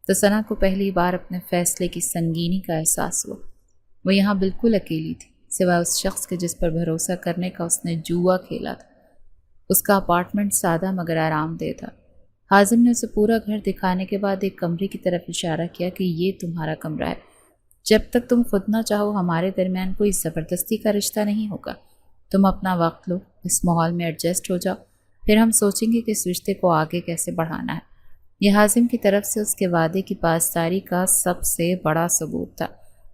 تو ثنا کو پہلی بار اپنے فیصلے کی سنگینی کا احساس ہوا۔ وہ یہاں بالکل اکیلی تھی، سوائے اس شخص کے جس پر بھروسہ کرنے کا اس نے جوا کھیلا تھا۔ اس کا اپارٹمنٹ سادہ مگر آرام دہ تھا۔ حازم نے اسے پورا گھر دکھانے کے بعد ایک کمرے کی طرف اشارہ کیا کہ یہ تمہارا کمرہ ہے۔ جب تک تم خود نہ چاہو ہمارے درمیان کوئی زبردستی کا رشتہ نہیں ہوگا۔ تم اپنا وقت لو، اس ماحول میں ایڈجسٹ ہو جاؤ، پھر ہم سوچیں گے کہ اس رشتے کو آگے کیسے بڑھانا ہے۔ یہ حازم کی طرف سے اس کے وعدے کی پاسداری کا سب سے بڑا ثبوت تھا۔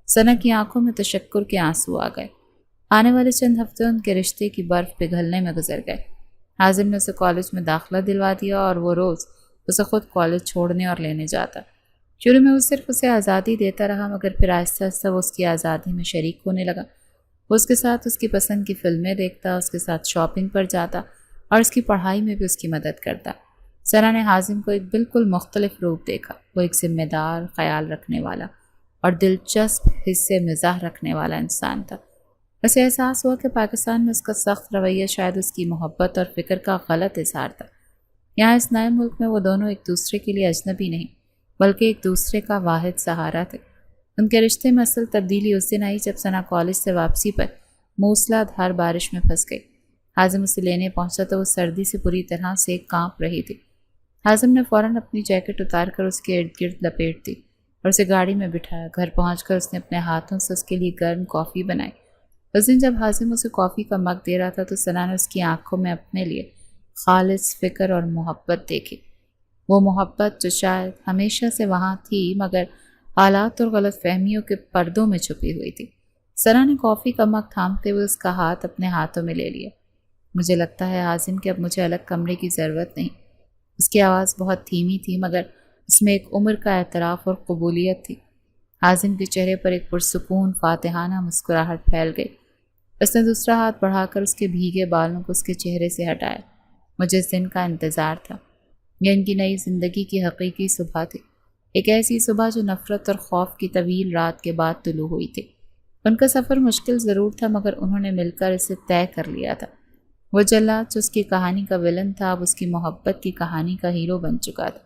ثنا کی آنکھوں میں تشکر کے آنسو آ گئے۔ آنے والے چند ہفتے ان کے رشتے کی برف پگھلنے میں گزر گئے۔ حازم نے اسے کالج میں داخلہ دلوا دیا اور وہ روز اسے خود کالج چھوڑنے اور لینے جاتا۔ شروع میں وہ صرف اسے آزادی دیتا رہا مگر پھر آہستہ آہستہ وہ اس کی آزادی میں شریک ہونے لگا۔ وہ اس کے ساتھ اس کی پسند کی فلمیں دیکھتا، اس کے ساتھ شاپنگ پر جاتا اور اس کی پڑھائی میں بھی اس کی مدد کرتا۔ ثنا نے حازم کو ایک بالکل مختلف روپ دیکھا۔ وہ ایک ذمہ دار، خیال رکھنے والا اور دلچسپ حصے مزاح رکھنے والا انسان تھا۔ اسے احساس ہوا کہ پاکستان میں اس کا سخت رویہ شاید اس کی محبت اور فکر کا غلط اظہار تھا۔ یہاں اس نئے ملک میں وہ دونوں ایک دوسرے کے لیے اجنبی نہیں بلکہ ایک دوسرے کا واحد سہارا تھے۔ ان کے رشتے میں اصل تبدیلی اس دن آئی جب ثنا کالج سے واپسی پر موسلا دھار بارش میں پھنس گئی۔ حازم اسے لینے پہنچا تو وہ سردی سے پوری طرح سے کانپ رہی تھی۔ حازم نے فوراً اپنی جیکٹ اتار کر اس کے ارد گرد لپیٹ دی اور اسے گاڑی میں بٹھایا۔ گھر پہنچ کر اس نے اپنے ہاتھوں سے اس کے لیے گرم کافی بنائی۔ اس دن جب حازم اسے کافی کا مگ دے رہا تھا تو ثنا نے اس کی آنکھوں میں اپنے لیے خالص فکر اور محبت دیکھی۔ وہ محبت جو شاید ہمیشہ سے وہاں تھی مگر حالات اور غلط فہمیوں کے پردوں میں چھپی ہوئی تھی۔ ثنا نے کافی کا مگ تھامتے ہوئے اس کا ہاتھ اپنے ہاتھوں میں لے لیا۔ مجھے لگتا ہے حازم کہ اب مجھے الگ کمرے کی ضرورت نہیں۔ اس کی آواز بہت دھیمی تھی مگر اس میں ایک عمر کا اعتراف اور قبولیت تھی۔ حازم کے چہرے پر ایک پرسکون فاتحانہ مسکراہٹ پھیل گئی۔ اس نے دوسرا ہاتھ بڑھا کر اس کے بھیگے بالوں کو اس کے چہرے سے ہٹایا۔ مجھے اس دن کا انتظار تھا۔ یہ ان کی نئی زندگی کی حقیقی صبح تھی، ایک ایسی صبح جو نفرت اور خوف کی طویل رات کے بعد طلوع ہوئی تھی۔ ان کا سفر مشکل ضرور تھا مگر انہوں نے مل کر اسے طے کر لیا تھا۔ وہ جلاد جو اس کی کہانی کا ولن تھا اب اس کی محبت کی کہانی کا ہیرو بن چکا تھا،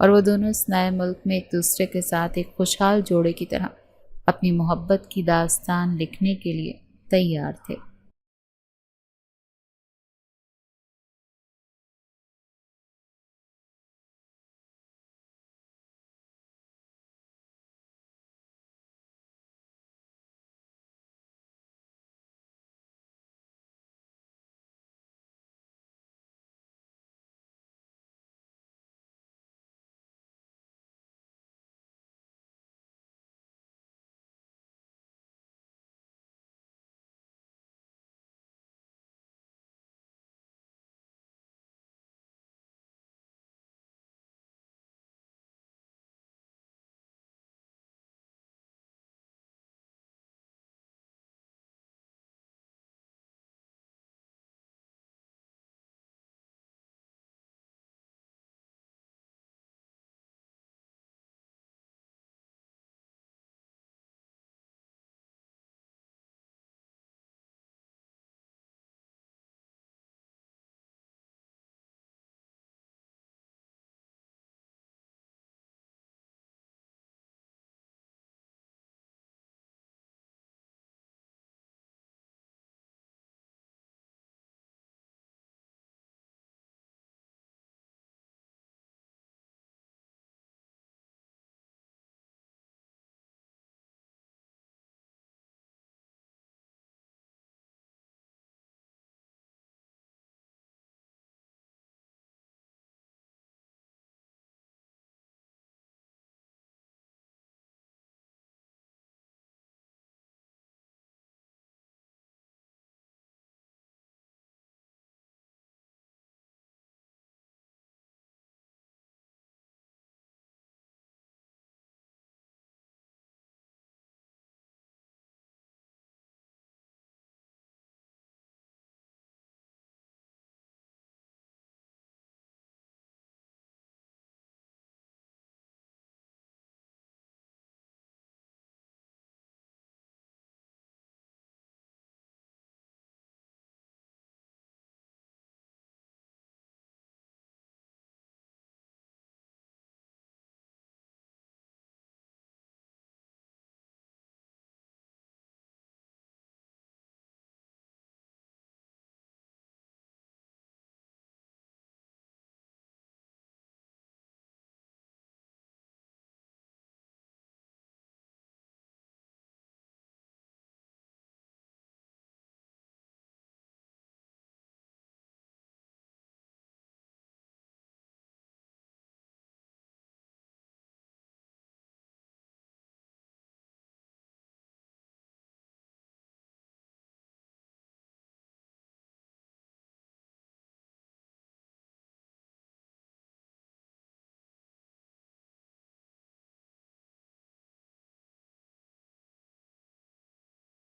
اور وہ دونوں اس نئے ملک میں ایک دوسرے کے ساتھ ایک خوشحال جوڑے کی طرح اپنی محبت کی داستان لکھنے کے لیے تیار تھے۔